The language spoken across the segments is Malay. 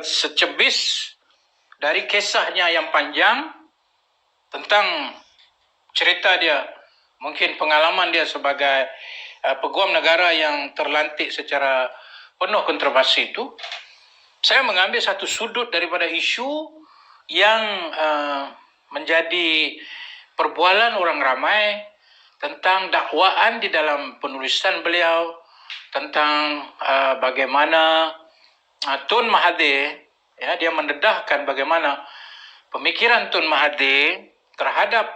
secebis dari kisahnya yang panjang tentang cerita dia, mungkin pengalaman dia sebagai peguam negara yang terlantik secara penuh kontroversi itu. Saya mengambil satu sudut daripada isu yang menjadi perbualan orang ramai tentang dakwaan di dalam penulisan beliau tentang bagaimana Tun Mahathir, dia mendedahkan bagaimana pemikiran Tun Mahathir terhadap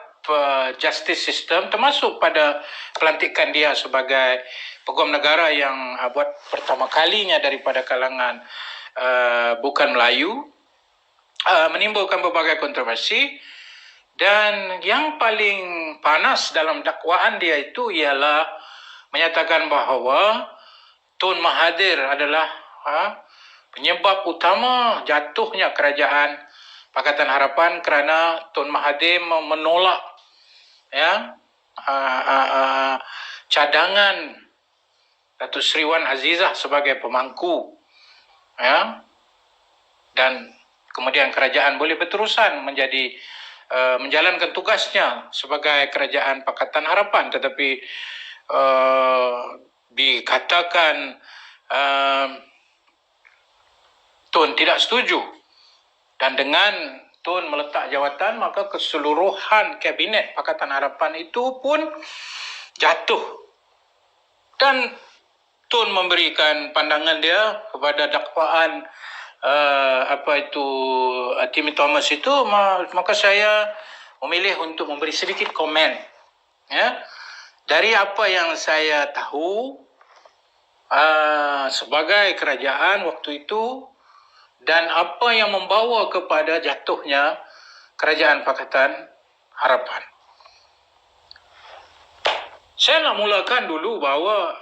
justice system, termasuk pada pelantikan dia sebagai peguam negara yang buat pertama kalinya daripada kalangan bukan Melayu, menimbulkan berbagai kontroversi. Dan yang paling panas dalam dakwaan dia itu ialah menyatakan bahawa Tun Mahathir adalah penyebab utama jatuhnya kerajaan Pakatan Harapan kerana Tun Mahathir menolak cadangan Datuk Seri Wan Azizah sebagai pemangku, dan kemudian kerajaan boleh berterusan menjadi menjalankan tugasnya sebagai kerajaan Pakatan Harapan, tetapi dikatakan Tun tidak setuju, dan dengan Tun meletak jawatan, maka keseluruhan kabinet Pakatan Harapan itu pun jatuh. Dan Tun memberikan pandangan dia kepada dakwaan Timmy Thomas itu, maka saya memilih untuk memberi sedikit komen dari apa yang saya tahu sebagai kerajaan waktu itu dan apa yang membawa kepada jatuhnya kerajaan Pakatan Harapan. Saya nak mulakan dulu bahawa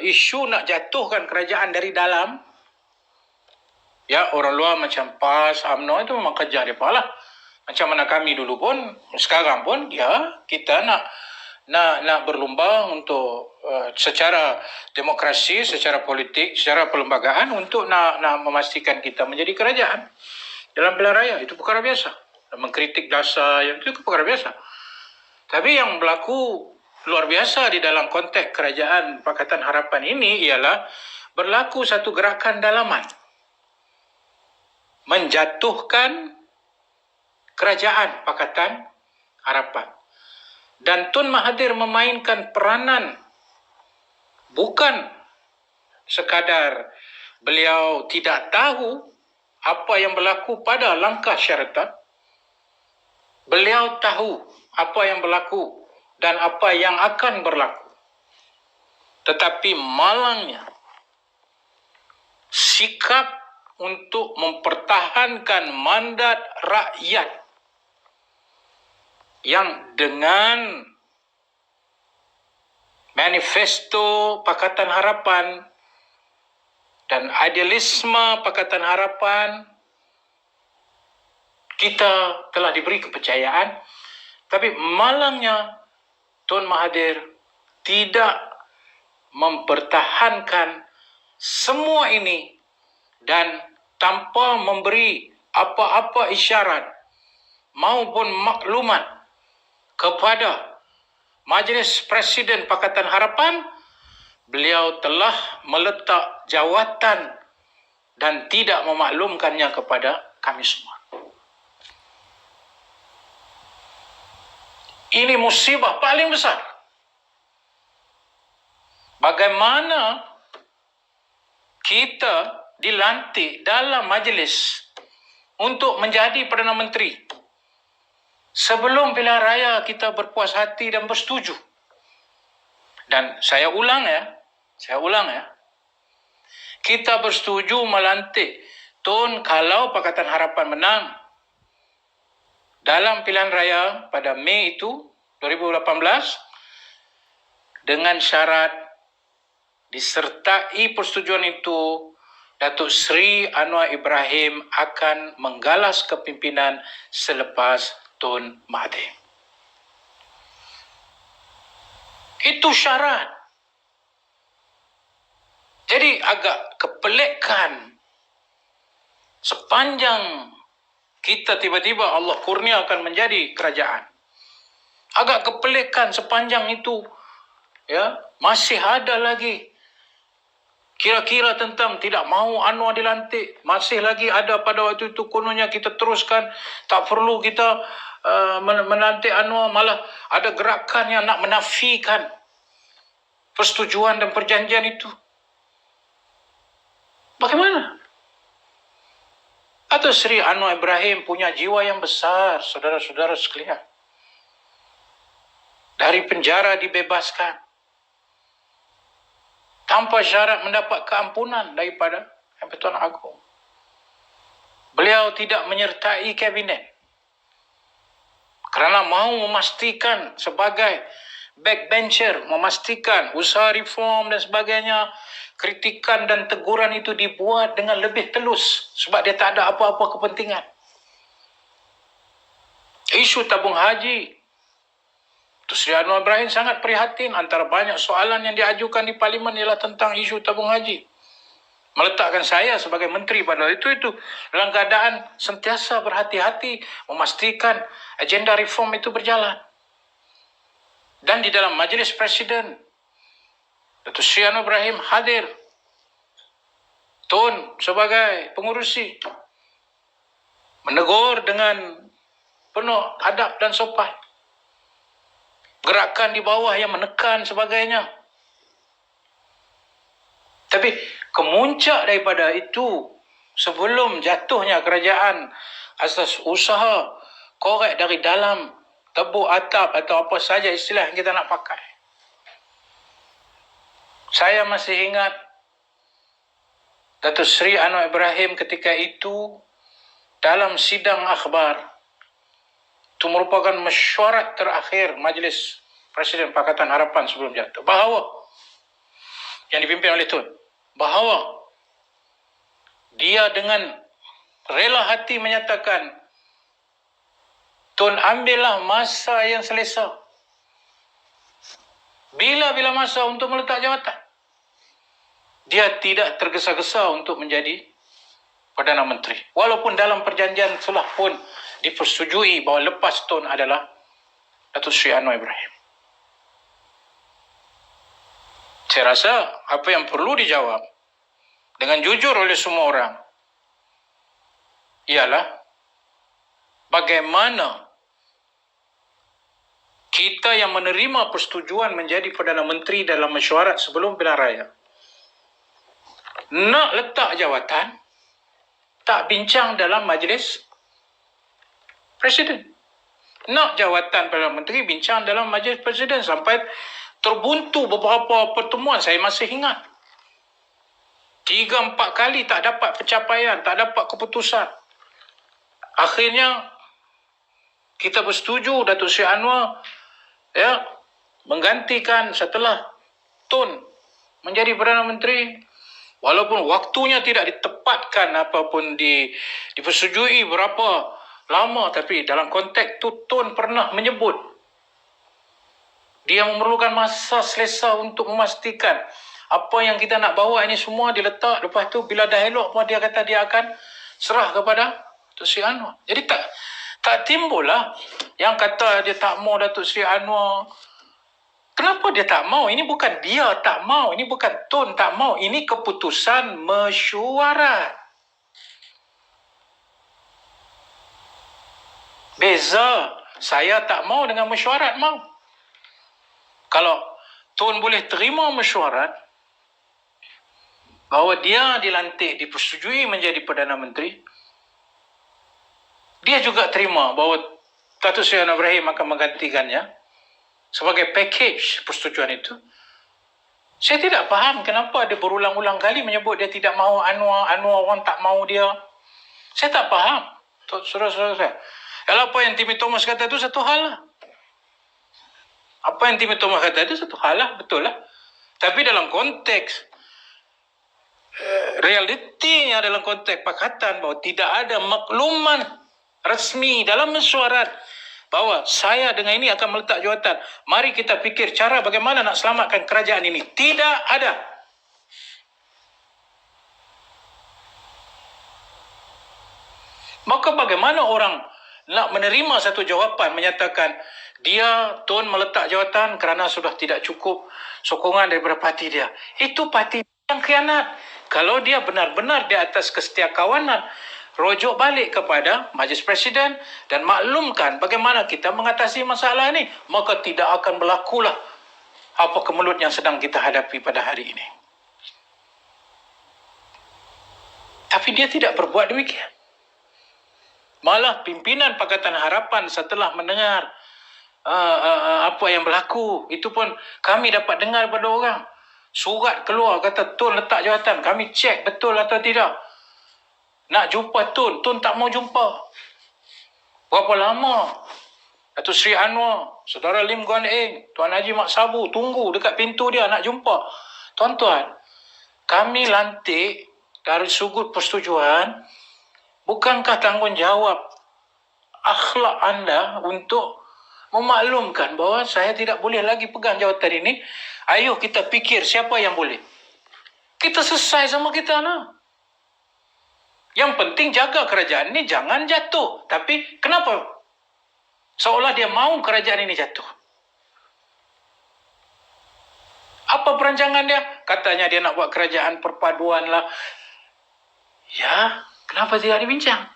isu nak jatuhkan kerajaan dari dalam, orang luar macam PAS, UMNO itu memang kerja mereka lah. Macam mana kami dulu pun, sekarang pun, kita nak berlumba untuk secara demokrasi, secara politik, secara perlembagaan untuk nak memastikan kita menjadi kerajaan dalam pilihan raya. Itu perkara biasa. Mengkritik dasar, itu perkara biasa. Tapi yang berlaku luar biasa di dalam konteks kerajaan Pakatan Harapan ini ialah berlaku satu gerakan dalaman menjatuhkan kerajaan Pakatan Harapan. Dan Tun Mahathir memainkan peranan, bukan sekadar beliau tidak tahu apa yang berlaku pada langkah syaratan, beliau tahu apa yang berlaku dan apa yang akan berlaku. Tetapi malangnya sikap untuk mempertahankan mandat rakyat yang dengan manifesto Pakatan Harapan dan idealisme Pakatan Harapan kita telah diberi kepercayaan, tapi malangnya Tun Mahathir tidak mempertahankan semua ini dan tanpa memberi apa-apa isyarat maupun maklumat kepada Majlis Presiden Pakatan Harapan, beliau telah meletak jawatan dan tidak memaklumkannya kepada kami semua. Ini musibah paling besar. Bagaimana kita dilantik dalam majlis untuk menjadi Perdana Menteri sebelum pilihan raya kita berpuas hati dan bersetuju. Dan saya ulang ya, kita bersetuju melantik Tun kalau Pakatan Harapan menang dalam pilihan raya pada Mei itu 2018 dengan syarat disertai persetujuan itu Datuk Seri Anwar Ibrahim akan menggalas kepimpinan selepas Tun Mahathir. Itu syarat. Jadi agak kepelekan sepanjang kita tiba-tiba Allah kurniakan menjadi kerajaan. Agak kepelikan sepanjang itu, ya, masih ada lagi kira-kira tentang tidak mahu Anwar dilantik. Masih lagi ada pada waktu itu, kononnya kita teruskan, tak perlu kita menantik Anwar. Malah ada gerakan yang nak menafikan persetujuan dan perjanjian itu. Bagaimana? Atau Sri Anwar Ibrahim punya jiwa yang besar, saudara-saudara sekalian. Dari penjara dibebaskan tanpa syarat mendapat keampunan daripada Yang-Pertuan Agong. Beliau tidak menyertai kabinet kerana mahu memastikan sebagai backbencher, memastikan usaha reform dan sebagainya, kritikan dan teguran itu dibuat dengan lebih telus sebab dia tak ada apa-apa kepentingan. Isu tabung haji, Sri Anwar Ibrahim sangat prihatin. Antara banyak soalan yang diajukan di parlimen ialah tentang isu tabung haji. Meletakkan saya sebagai menteri pada itu dalam keadaan sentiasa berhati-hati memastikan agenda reform itu berjalan. Dan di dalam majlis presiden, Datuk Sri Anwar Ibrahim hadir, Tun sebagai pengurusi, menegur dengan penuh adab dan sopan. Gerakan di bawah yang menekan sebagainya. Tapi kemuncak daripada itu, sebelum jatuhnya kerajaan asas usaha korek dari dalam, tebuk atap atau apa saja istilah yang kita nak pakai. Saya masih ingat Datuk Sri Anwar Ibrahim ketika itu dalam sidang akhbar. Itu merupakan mesyuarat terakhir Majlis Presiden Pakatan Harapan sebelum jatuh. Bahawa, yang dipimpin oleh Tun, bahawa dia dengan rela hati menyatakan, Tun ambillah masa yang selesa. Bila-bila masa untuk meletak jawatan. Dia tidak tergesa-gesa untuk menjadi Perdana Menteri. Walaupun dalam perjanjian sulh pun dipersetujui bahawa lepas Tun adalah Datuk Sri Anwar Ibrahim. Saya rasa apa yang perlu dijawab dengan jujur oleh semua orang ialah bagaimana kita yang menerima persetujuan menjadi Perdana Menteri dalam mesyuarat sebelum pilihan raya nak letak jawatan, tak bincang dalam majlis Presiden. Nak jawatan Perdana Menteri, bincang dalam majlis Presiden sampai terbuntu beberapa pertemuan. Saya masih ingat 3-4 kali tak dapat pencapaian, tak dapat keputusan. Akhirnya kita bersetuju Datuk Sri Anwar menggantikan setelah Tun menjadi Perdana Menteri. Walaupun waktunya tidak ditepatkan apapun dipersetujui berapa lama, tapi dalam konteks itu Tun pernah menyebut dia memerlukan masa selesa untuk memastikan apa yang kita nak bawa ini semua diletak. Lepas tu bila dah elok pun dia kata dia akan serah kepada Datuk Sri Anwar. Jadi tak timbul lah yang kata dia tak mau Datuk Sri Anwar. Kenapa dia tak mau? Ini bukan dia tak mau, ini bukan Tun tak mau, ini keputusan mesyuarat. Beza saya tak mau dengan mesyuarat mau. Kalau Tun boleh terima mesyuarat bahawa dia dilantik, dipersetujui menjadi Perdana Menteri, dia juga terima bahawa Datuk Seri Anwar Ibrahim akan menggantikannya sebagai package persetujuan itu. Saya tidak faham kenapa dia berulang-ulang kali menyebut dia tidak mahu Anwar orang tak mahu dia. Saya tak faham. Saudara-saudara saya. Kalau apa yang Timmy Thomas kata itu satu hal lah. Apa yang Timmy Thomas kata itu satu hal lah, betul lah. Tapi dalam konteks realitinya, dalam konteks pakatan bahawa tidak ada makluman resmi dalam mesyuarat bahawa saya dengan ini akan meletak jawatan. Mari kita fikir cara bagaimana nak selamatkan kerajaan ini. Tidak ada. Maka bagaimana orang nak menerima satu jawapan menyatakan dia Tun meletak jawatan kerana sudah tidak cukup sokongan daripada parti dia. Itu parti yang khianat. Kalau dia benar-benar di atas kesetiakawanan, rujuk balik kepada Majlis Presiden dan maklumkan bagaimana kita mengatasi masalah ini, maka tidak akan berlakulah apa kemelut yang sedang kita hadapi pada hari ini. Tapi dia tidak berbuat demikian. Malah pimpinan Pakatan Harapan setelah mendengar apa yang berlaku, itu pun kami dapat dengar pada orang. Surat keluar kata Tun letak jawatan. Kami cek betul atau tidak. Nak jumpa Tun tak mau jumpa. Berapa lama? Datuk Seri Anwar, Saudara Lim Guan Eng, Tuan Haji Mak Sabu tunggu dekat pintu dia nak jumpa. Tuan-tuan, kami lantik dari sudut persetujuan. Bukankah tanggungjawab akhlak anda untuk memaklumkan bahawa saya tidak boleh lagi pegang jawatan ini? Ayuh kita fikir siapa yang boleh. Kita selesai sama kita lah. Yang penting jaga kerajaan ini jangan jatuh. Tapi kenapa? Seolah dia mau kerajaan ini jatuh. Apa perancangan dia? Katanya dia nak buat kerajaan perpaduan lah. Ya, kenapa tidak dibincang?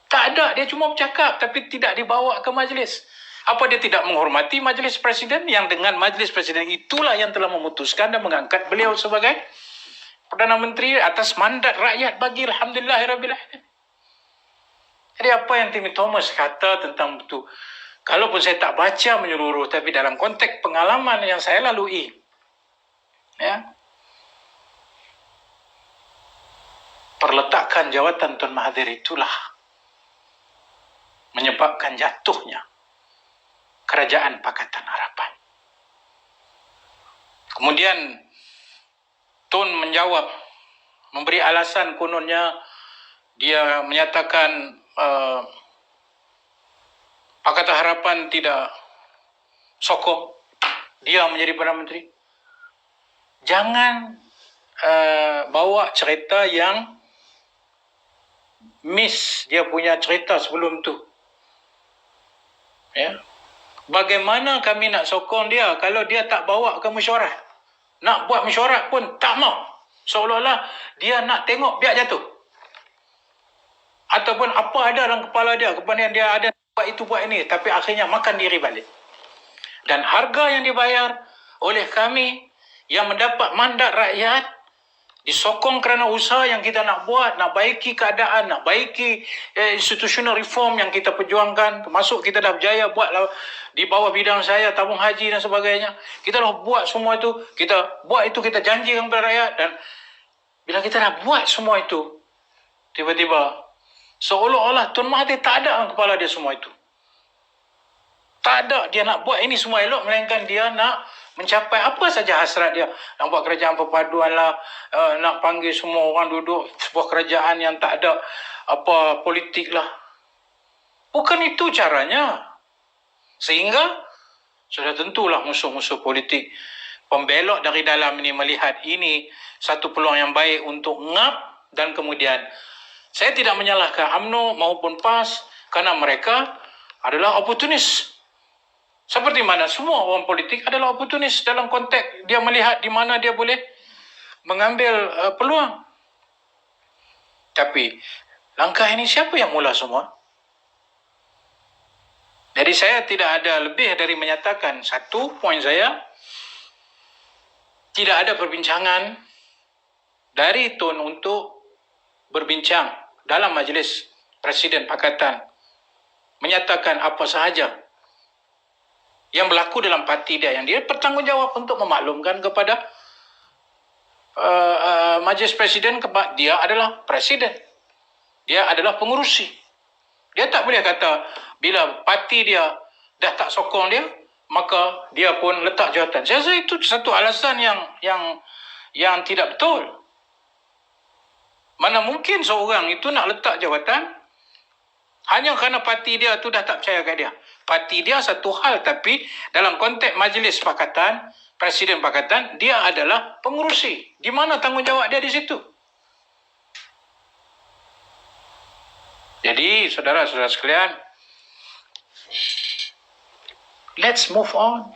Tak ada, dia cuma bercakap tapi tidak dibawa ke majlis. Apa dia tidak menghormati Majlis Presiden yang dengan Majlis Presiden itulah yang telah memutuskan dan mengangkat beliau sebagai Perdana Menteri atas mandat rakyat bagi Alhamdulillahirabbil alamin. Jadi apa yang Timmy Thomas kata tentang itu, kalaupun saya tak baca menyeluruh, tapi dalam konteks pengalaman yang saya lalui, ya, perletakan jawatan Tun Mahathir itulah menyebabkan jatuhnya Kerajaan Pakatan Harapan. Kemudian Tun menjawab, memberi alasan kononnya dia menyatakan Pakatan Harapan tidak sokong dia menjadi Perdana Menteri. Jangan bawa cerita yang miss dia punya cerita sebelum tu. Ya. Bagaimana kami nak sokong dia kalau dia tak bawa ke mesyuarat? Nak buat mesyuarat pun tak mau. Seolah-olah dia nak tengok biar jatuh. Ataupun apa ada dalam kepala dia, kemudian dia ada buat itu buat ini, tapi akhirnya makan diri balik. Dan harga yang dibayar oleh kami yang mendapat mandat rakyat disokong kerana usaha yang kita nak buat, nak baiki keadaan, nak baiki institutional reform yang kita perjuangkan, termasuk kita dah berjaya buat di bawah bidang saya, tabung haji dan sebagainya. Kita dah buat semua itu, kita buat itu, kita janjikan kepada rakyat. Dan bila kita dah buat semua itu, tiba-tiba seolah-olah Tun Mahathir tak ada dalam kepala dia semua itu. Tak ada dia nak buat ini semua elok, melainkan dia nak mencapai apa saja hasrat dia. Nak buat kerajaan perpaduan lah, nak panggil semua orang duduk sebuah kerajaan yang tak ada apa politik lah. Bukan itu caranya. Sehingga sudah tentulah musuh-musuh politik pembelok dari dalam ini melihat ini satu peluang yang baik untuk ngap, dan kemudian saya tidak menyalahkan UMNO maupun PAS kerana mereka adalah oportunis. Seperti mana semua orang politik adalah oportunis dalam konteks dia melihat di mana dia boleh mengambil peluang. Tapi langkah ini siapa yang mula semua? Jadi saya tidak ada lebih dari menyatakan satu poin saya, tidak ada perbincangan dari Tun untuk berbincang dalam Majlis Presiden Pakatan, menyatakan apa sahaja yang berlaku dalam parti dia, yang dia bertanggungjawab untuk memaklumkan kepada Majlis Presiden kepada dia adalah Presiden. Dia adalah pengurusi. Dia tak boleh kata bila parti dia dah tak sokong dia, maka dia pun letak jawatan. Saya rasa itu satu alasan yang tidak betul. Mana mungkin seorang itu nak letak jawatan hanya kerana parti dia tu dah tak percaya kat dia. Parti dia satu hal, tapi dalam konteks Majlis Pakatan, Presiden Pakatan, dia adalah pengurusi. Di mana tanggungjawab dia di situ? Jadi, saudara-saudara sekalian, let's move on.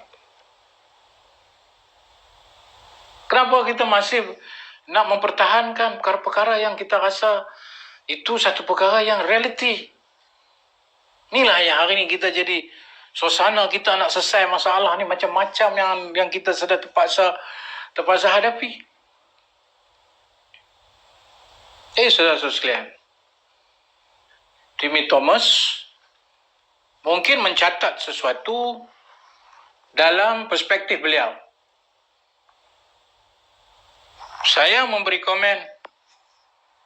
Kenapa kita masih nak mempertahankan perkara-perkara yang kita rasa itu satu perkara yang reality? Inilah yang hari ini kita jadi suasana kita nak selesai masalah ni macam-macam yang kita sudah terpaksa hadapi. Saudara-saudara sekalian, Timmy Thomas mungkin mencatat sesuatu dalam perspektif beliau. Saya memberi komen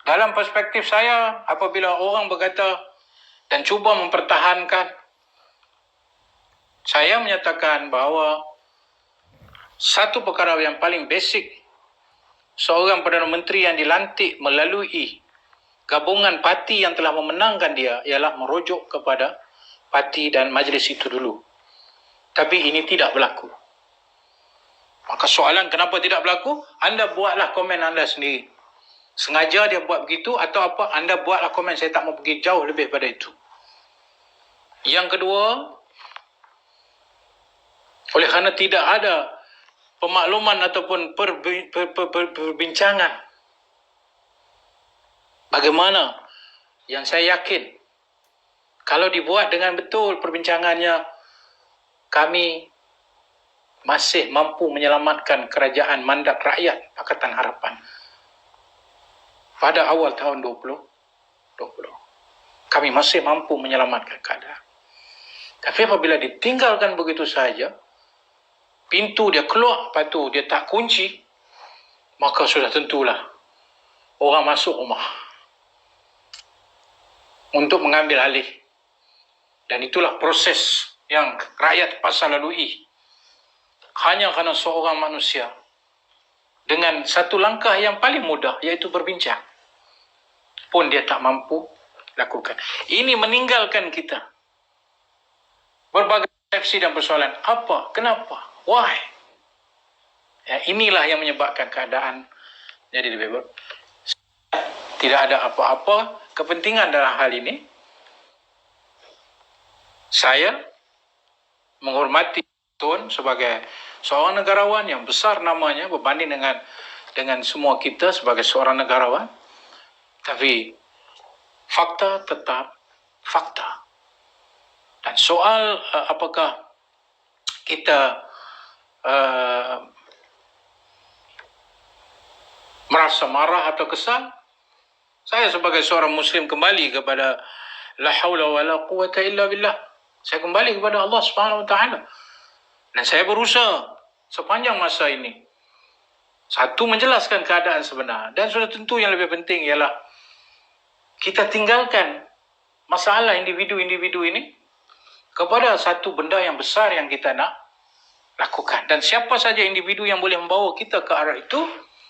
dalam perspektif saya apabila orang berkata dan cuba mempertahankan. Saya menyatakan bahawa satu perkara yang paling basic seorang Perdana Menteri yang dilantik melalui gabungan parti yang telah memenangkan dia ialah merujuk kepada parti dan majlis itu dulu. Tapi ini tidak berlaku. Maka soalan kenapa tidak berlaku? Anda buatlah komen anda sendiri. Sengaja dia buat begitu atau apa? Anda buatlah komen. Saya tak mau pergi jauh lebih pada itu. Yang kedua, oleh kerana tidak ada pemakluman ataupun perbincangan bagaimana yang saya yakin kalau dibuat dengan betul perbincangannya, kami masih mampu menyelamatkan kerajaan mandat rakyat Pakatan Harapan pada awal tahun 2020. Kami masih mampu menyelamatkan keadaan. Tapi apabila ditinggalkan begitu saja, pintu dia keluar, lepas tu dia tak kunci, maka sudah tentulah orang masuk rumah untuk mengambil alih. Dan itulah proses yang rakyat terpaksa lalui. Hanya kerana seorang manusia dengan satu langkah yang paling mudah, iaitu berbincang, pun dia tak mampu lakukan. Ini meninggalkan kita berbagai persepsi dan persoalan. Apa? Kenapa? Why? Ya, inilah yang menyebabkan keadaan jadi lebih buruk. Tidak ada apa-apa kepentingan dalam hal ini. Saya menghormati Tun sebagai seorang negarawan yang besar namanya berbanding dengan semua kita sebagai seorang negarawan. Tapi fakta tetap fakta. Dan soal apakah kita merasa marah atau kesal, saya sebagai seorang Muslim kembali kepada la haula wa la quwata illa billah. Saya kembali kepada Allah Subhanahu Wa Taala. Dan saya berusaha sepanjang masa ini, satu, menjelaskan keadaan sebenar. Dan sudah tentu yang lebih penting ialah kita tinggalkan masalah individu-individu ini kepada satu benda yang besar yang kita nak lakukan. Dan siapa saja individu yang boleh membawa kita ke arah itu,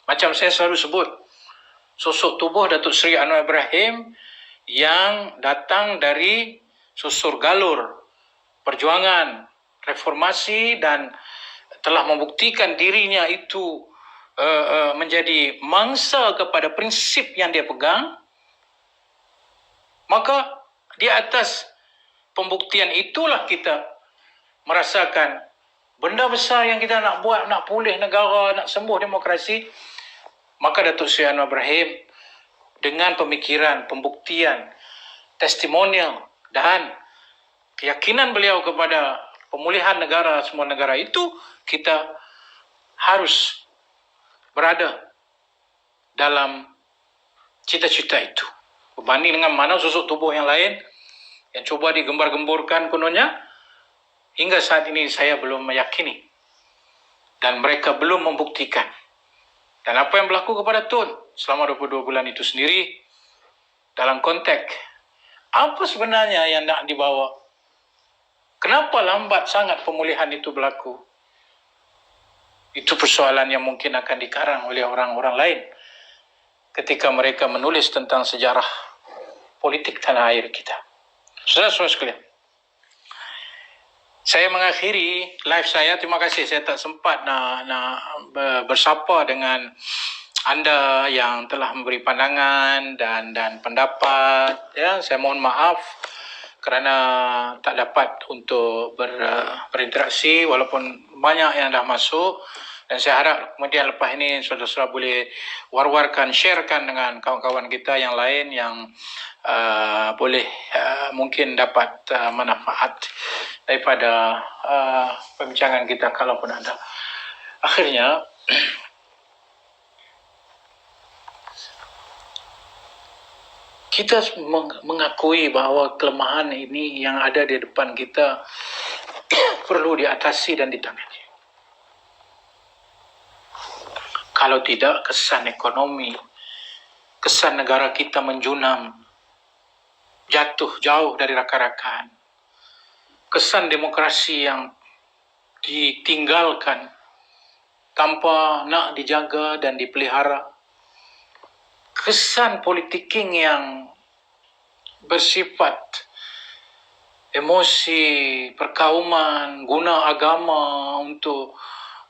macam saya selalu sebut, sosok tubuh Datuk Seri Anwar Ibrahim yang datang dari susur galur perjuangan reformasi dan telah membuktikan dirinya itu menjadi mangsa kepada prinsip yang dia pegang, maka di atas pembuktian itulah kita merasakan benda besar yang kita nak buat, nak pulih negara, nak sembuh demokrasi. Maka Datuk Seri Anwar Ibrahim dengan pemikiran, pembuktian, testimonial dan keyakinan beliau kepada pemulihan negara, semua negara itu, kita harus berada dalam cita-cita itu. Berbanding dengan mana susuk tubuh yang lain yang cuba digembar-gemburkan kononnya, hingga saat ini saya belum meyakini dan mereka belum membuktikan. Dan apa yang berlaku kepada Tun selama 22 bulan itu sendiri, dalam konteks apa sebenarnya yang nak dibawa? Kenapa lambat sangat pemulihan itu berlaku? Itu persoalan yang mungkin akan dikarang oleh orang-orang lain ketika mereka menulis tentang sejarah politik tanah air kita. Saudara-saudara sekalian, saya mengakhiri live saya. Terima kasih, saya tak sempat nak bersapa dengan Anda yang telah memberi pandangan dan pendapat. Ya, saya mohon maaf kerana tak dapat untuk berinteraksi walaupun banyak yang dah masuk, dan saya harap kemudian lepas ini saudara-saudara boleh war-warkan, sharekan dengan kawan-kawan kita yang lain yang boleh mungkin dapat manfaat daripada perbincangan kita kalaupun ada. Akhirnya kita mengakui bahawa kelemahan ini yang ada di depan kita perlu diatasi dan ditangani. Kalau tidak, kesan ekonomi, kesan negara kita menjunam, jatuh jauh dari rakan-rakan. Kesan demokrasi yang ditinggalkan tanpa nak dijaga dan dipelihara. Kesan politiking yang bersifat emosi, perkauman, guna agama untuk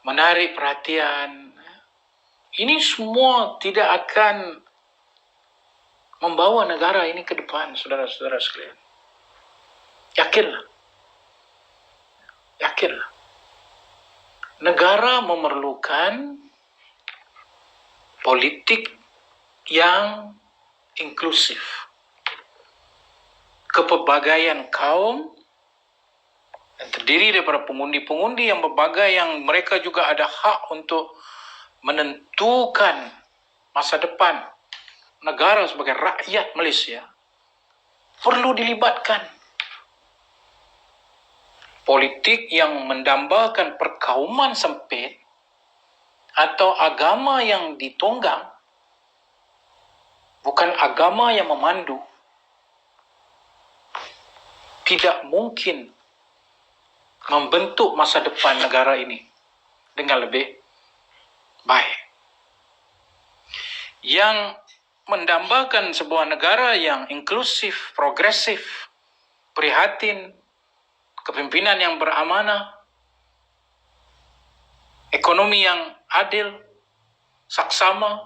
menarik perhatian. Ini semua tidak akan membawa negara ini ke depan, saudara-saudara sekalian. Yakinlah. Negara memerlukan politik yang inklusif. Kepelbagaian kaum yang terdiri daripada pengundi-pengundi yang berbagai, yang mereka juga ada hak untuk menentukan masa depan negara sebagai rakyat Malaysia, perlu dilibatkan. Politik yang mendambakan perkauman sempit atau agama yang ditunggang, bukan agama yang memandu, tidak mungkin membentuk masa depan negara ini dengan lebih baik. Yang mendambakan sebuah negara yang inklusif, progresif, prihatin, kepimpinan yang beramanah, ekonomi yang adil, saksama,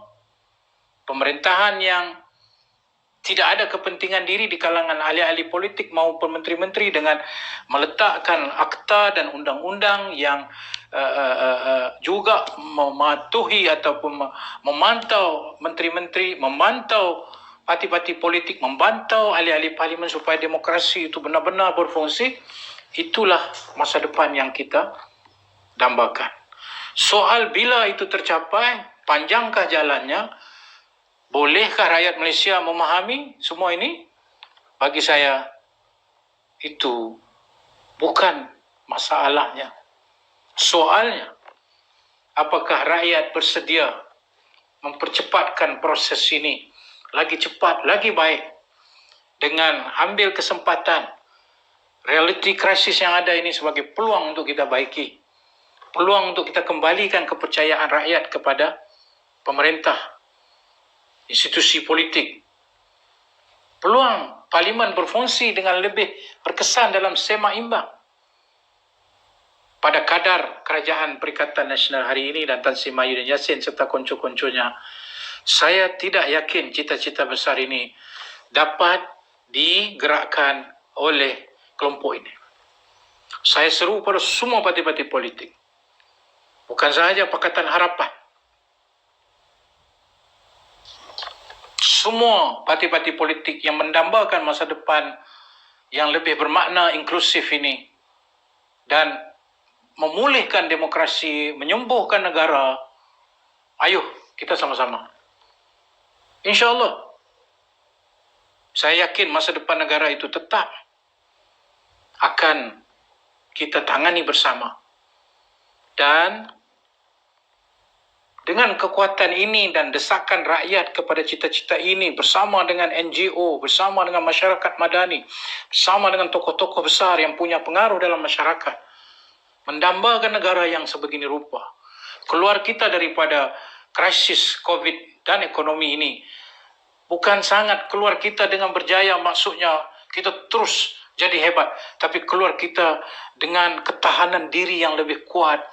pemerintahan yang tidak ada kepentingan diri di kalangan ahli-ahli politik maupun menteri-menteri dengan meletakkan akta dan undang-undang yang juga mematuhi ataupun memantau menteri-menteri, memantau parti-parti politik, memantau ahli-ahli parlimen supaya demokrasi itu benar-benar berfungsi. Itulah masa depan yang kita dambakan. Soal bila itu tercapai, panjangkah jalannya, bolehkah rakyat Malaysia memahami semua ini? Bagi saya, itu bukan masalahnya. Soalnya, apakah rakyat bersedia mempercepatkan proses ini lagi cepat, lagi baik, dengan ambil kesempatan reality krisis yang ada ini sebagai peluang untuk kita baiki, peluang untuk kita kembalikan kepercayaan rakyat kepada pemerintah, institusi politik, peluang parlimen berfungsi dengan lebih berkesan dalam semak imbang. Pada kadar Kerajaan Perikatan Nasional hari ini dan Tan Sri Mahyudin Yassin serta konco-konconya, saya tidak yakin cita-cita besar ini dapat digerakkan oleh kelompok ini. Saya seru pada semua parti-parti politik, bukan sahaja Pakatan Harapan, semua parti-parti politik yang mendambakan masa depan yang lebih bermakna inklusif ini dan memulihkan demokrasi, menyembuhkan negara. Ayo kita sama-sama. InsyaAllah, saya yakin masa depan negara itu tetap akan kita tangani bersama. Dan dengan kekuatan ini dan desakan rakyat kepada cita-cita ini, bersama dengan NGO, bersama dengan masyarakat madani, bersama dengan tokoh-tokoh besar yang punya pengaruh dalam masyarakat, mendambakan negara yang sebegini rupa, keluar kita daripada krisis COVID dan ekonomi ini. Bukan sangat keluar kita dengan berjaya, maksudnya kita terus jadi hebat, tapi keluar kita dengan ketahanan diri yang lebih kuat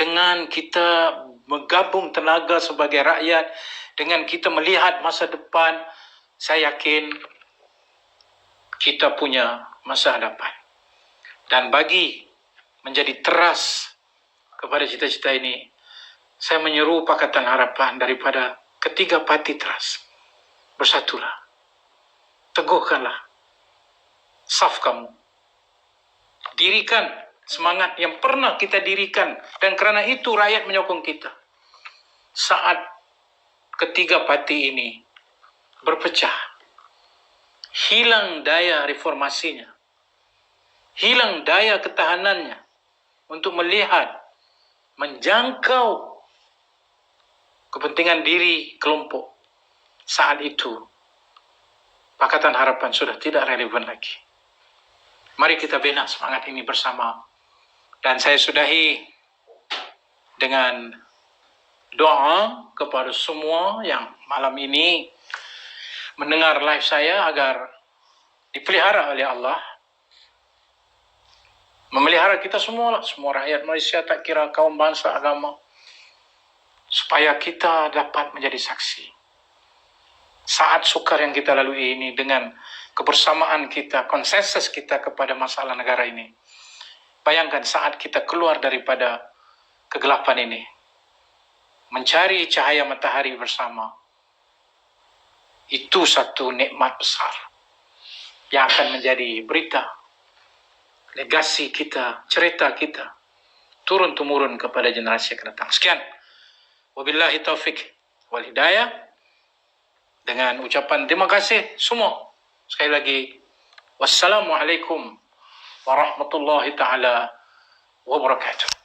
dengan kita menggabung tenaga sebagai rakyat, dengan kita melihat masa depan, saya yakin kita punya masa hadapan. Dan bagi menjadi teras kepada cita-cita ini, saya menyeru Pakatan Harapan daripada ketiga parti teras. Bersatulah. Teguhkanlah saf kamu. Dirikan semangat yang pernah kita dirikan. Dan kerana itu rakyat menyokong kita. Saat ketiga parti ini berpecah, hilang daya reformasinya, hilang daya ketahanannya untuk melihat, menjangkau kepentingan diri kelompok. Saat itu Pakatan Harapan sudah tidak relevan lagi. Mari kita bina semangat ini bersama. Dan saya sudahi dengan doa kepada semua yang malam ini mendengar live saya agar dipelihara oleh Allah, memelihara kita semua rakyat Malaysia, tak kira kaum, bangsa, agama, supaya kita dapat menjadi saksi saat sukar yang kita lalui ini dengan kebersamaan kita, konsensus kita kepada masalah negara ini. Bayangkan saat kita keluar daripada kegelapan ini, mencari cahaya matahari bersama, itu satu nikmat besar yang akan menjadi berita, legasi kita, cerita kita, turun-temurun kepada generasi yang akan datang. Sekian. Wabillahi taufik wal hidayah. Dengan ucapan terima kasih semua. Sekali lagi, wassalamualaikum warahmatullahi ta'ala wabarakatuh.